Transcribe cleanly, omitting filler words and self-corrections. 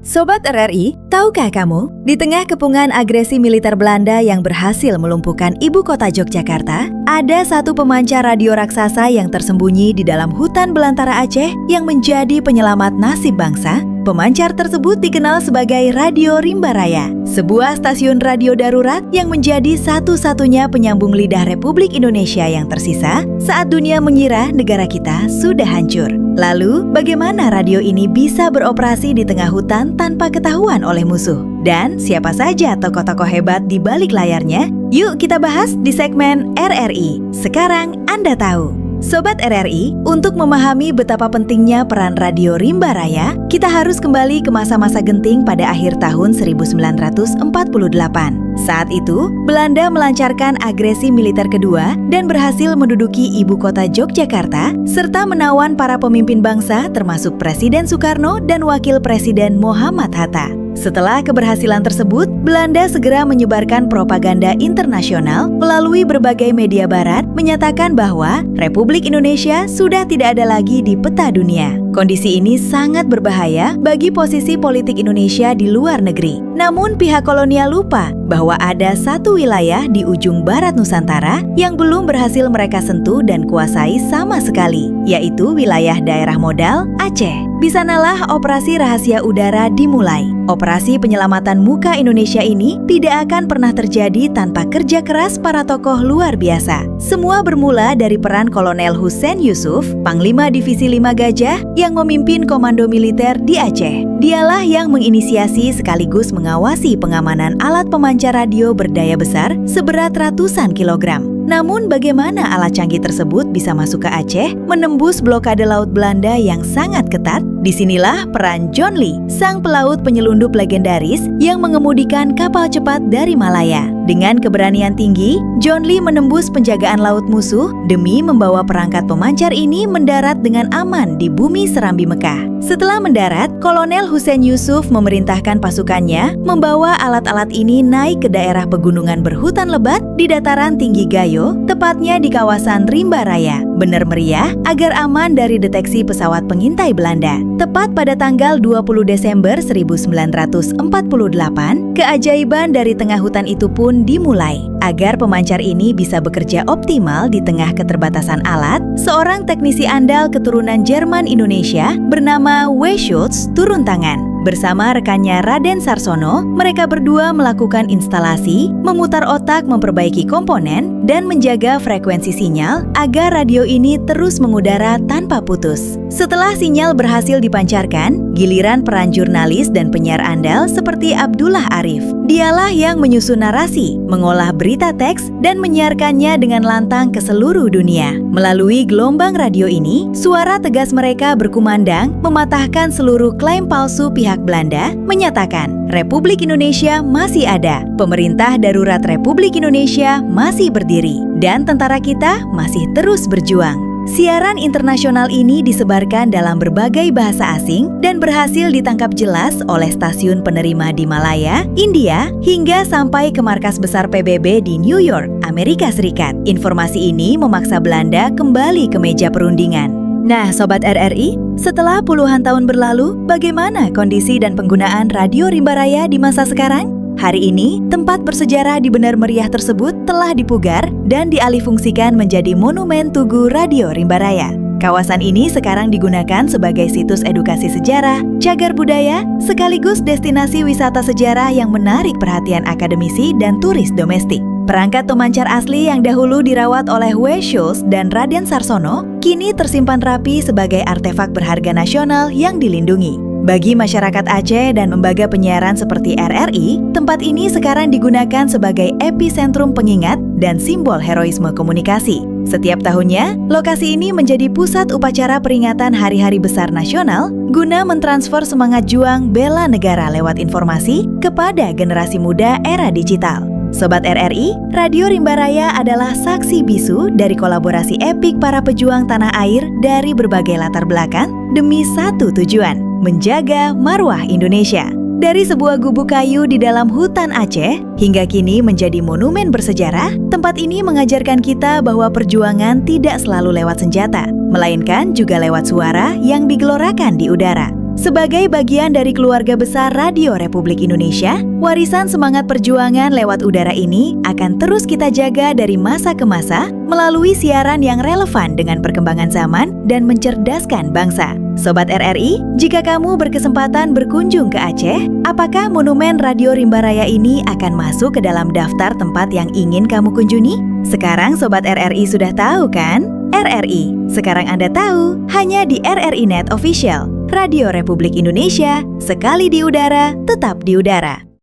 Sobat RRI, tahukah kamu, di tengah kepungan agresi militer Belanda yang berhasil melumpuhkan ibu kota Yogyakarta, ada satu pemancar radio raksasa yang tersembunyi di dalam hutan belantara Aceh yang menjadi penyelamat nasib bangsa. Pemancar tersebut dikenal sebagai Radio Rimba Raya, sebuah stasiun radio darurat yang menjadi satu-satunya penyambung lidah Republik Indonesia yang tersisa saat dunia mengira negara kita sudah hancur. Lalu, bagaimana radio ini bisa beroperasi di tengah hutan tanpa ketahuan oleh musuh? Dan siapa saja tokoh-tokoh hebat di balik layarnya? Yuk kita bahas di segmen RRI. Sekarang Anda tahu. Sobat RRI, untuk memahami betapa pentingnya peran Radio Rimba Raya, kita harus kembali ke masa-masa genting pada akhir tahun 1948. Saat itu, Belanda melancarkan agresi militer kedua dan berhasil menduduki ibu kota Yogyakarta, serta menawan para pemimpin bangsa termasuk Presiden Soekarno dan Wakil Presiden Muhammad Hatta. Setelah keberhasilan tersebut, Belanda segera menyebarkan propaganda internasional melalui berbagai media barat menyatakan bahwa Republik Indonesia sudah tidak ada lagi di peta dunia. Kondisi ini sangat berbahaya bagi posisi politik Indonesia di luar negeri. Namun pihak kolonial lupa bahwa ada satu wilayah di ujung barat Nusantara yang belum berhasil mereka sentuh dan kuasai sama sekali, yaitu wilayah daerah modal Aceh. Di sanalah operasi rahasia udara dimulai. Operasi penyelamatan muka Indonesia ini tidak akan pernah terjadi tanpa kerja keras para tokoh luar biasa. Semua bermula dari peran Kolonel Hussein Yusuf, Panglima Divisi 5 Gajah yang memimpin komando militer di Aceh. Dialah yang menginisiasi sekaligus mengawasi pengamanan alat pemancar radio berdaya besar seberat ratusan kilogram. Namun bagaimana alat canggih tersebut bisa masuk ke Aceh, menembus blokade laut Belanda yang sangat ketat? Disinilah peran John Lee, sang pelaut penyelundup legendaris yang mengemudikan kapal cepat dari Malaya. Dengan keberanian tinggi, John Lee menembus penjagaan laut musuh demi membawa perangkat pemancar ini mendarat dengan aman di bumi Serambi Mekah. Setelah mendarat, Kolonel Hussein Yusuf memerintahkan pasukannya membawa alat-alat ini naik ke daerah pegunungan berhutan lebat di dataran tinggi Gayo, tepatnya di kawasan Rimba Raya. Benar meriah agar aman dari deteksi pesawat pengintai Belanda. Tepat pada tanggal 20 Desember 1948, keajaiban dari tengah hutan itu pun dimulai. Agar pemancar ini bisa bekerja optimal di tengah keterbatasan alat, seorang teknisi andal keturunan Jerman Indonesia bernama W. Schultz turun tangan. Bersama rekannya Raden Sarsono, mereka berdua melakukan instalasi, memutar otak memperbaiki komponen, dan menjaga frekuensi sinyal agar radio ini terus mengudara tanpa putus. Setelah sinyal berhasil dipancarkan, giliran peran jurnalis dan penyiar andal seperti Abdullah Arif. Dialah yang menyusun narasi, mengolah berita teks, dan menyiarkannya dengan lantang ke seluruh dunia. Melalui gelombang radio ini, suara tegas mereka berkumandang, mematahkan seluruh klaim palsu pihak Belanda, menyatakan Republik Indonesia masih ada, pemerintah darurat Republik Indonesia masih berdiri, dan tentara kita masih terus berjuang. Siaran internasional ini disebarkan dalam berbagai bahasa asing dan berhasil ditangkap jelas oleh stasiun penerima di Malaya, India, hingga sampai ke markas besar PBB di New York, Amerika Serikat. Informasi ini memaksa Belanda kembali ke meja perundingan. Nah, Sobat RRI, setelah puluhan tahun berlalu, bagaimana kondisi dan penggunaan Radio Rimba Raya di masa sekarang? Hari ini, tempat bersejarah di Benar Meriah tersebut telah dipugar dan dialihfungsikan menjadi Monumen Tugu Radio Rimba Raya. Kawasan ini sekarang digunakan sebagai situs edukasi sejarah, cagar budaya, sekaligus destinasi wisata sejarah yang menarik perhatian akademisi dan turis domestik. Perangkat pemancar asli yang dahulu dirawat oleh W. Schultz dan Raden Sarsono kini tersimpan rapi sebagai artefak berharga nasional yang dilindungi. Bagi masyarakat Aceh dan lembaga penyiaran seperti RRI, tempat ini sekarang digunakan sebagai epicentrum pengingat dan simbol heroisme komunikasi. Setiap tahunnya, lokasi ini menjadi pusat upacara peringatan hari-hari besar nasional guna mentransfer semangat juang bela negara lewat informasi kepada generasi muda era digital. Sobat RRI, Radio Rimba Raya adalah saksi bisu dari kolaborasi epik para pejuang tanah air dari berbagai latar belakang demi satu tujuan, menjaga marwah Indonesia. Dari sebuah gubuk kayu di dalam hutan Aceh hingga kini menjadi monumen bersejarah, tempat ini mengajarkan kita bahwa perjuangan tidak selalu lewat senjata, melainkan juga lewat suara yang digelorakan di udara. Sebagai bagian dari keluarga besar Radio Republik Indonesia, warisan semangat perjuangan lewat udara ini akan terus kita jaga dari masa ke masa melalui siaran yang relevan dengan perkembangan zaman dan mencerdaskan bangsa. Sobat RRI, jika kamu berkesempatan berkunjung ke Aceh, apakah Monumen Radio Rimba Raya ini akan masuk ke dalam daftar tempat yang ingin kamu kunjungi? Sekarang Sobat RRI sudah tahu kan? RRI, sekarang Anda tahu, hanya di RRI Net Official. Radio Republik Indonesia, sekali di udara, tetap di udara.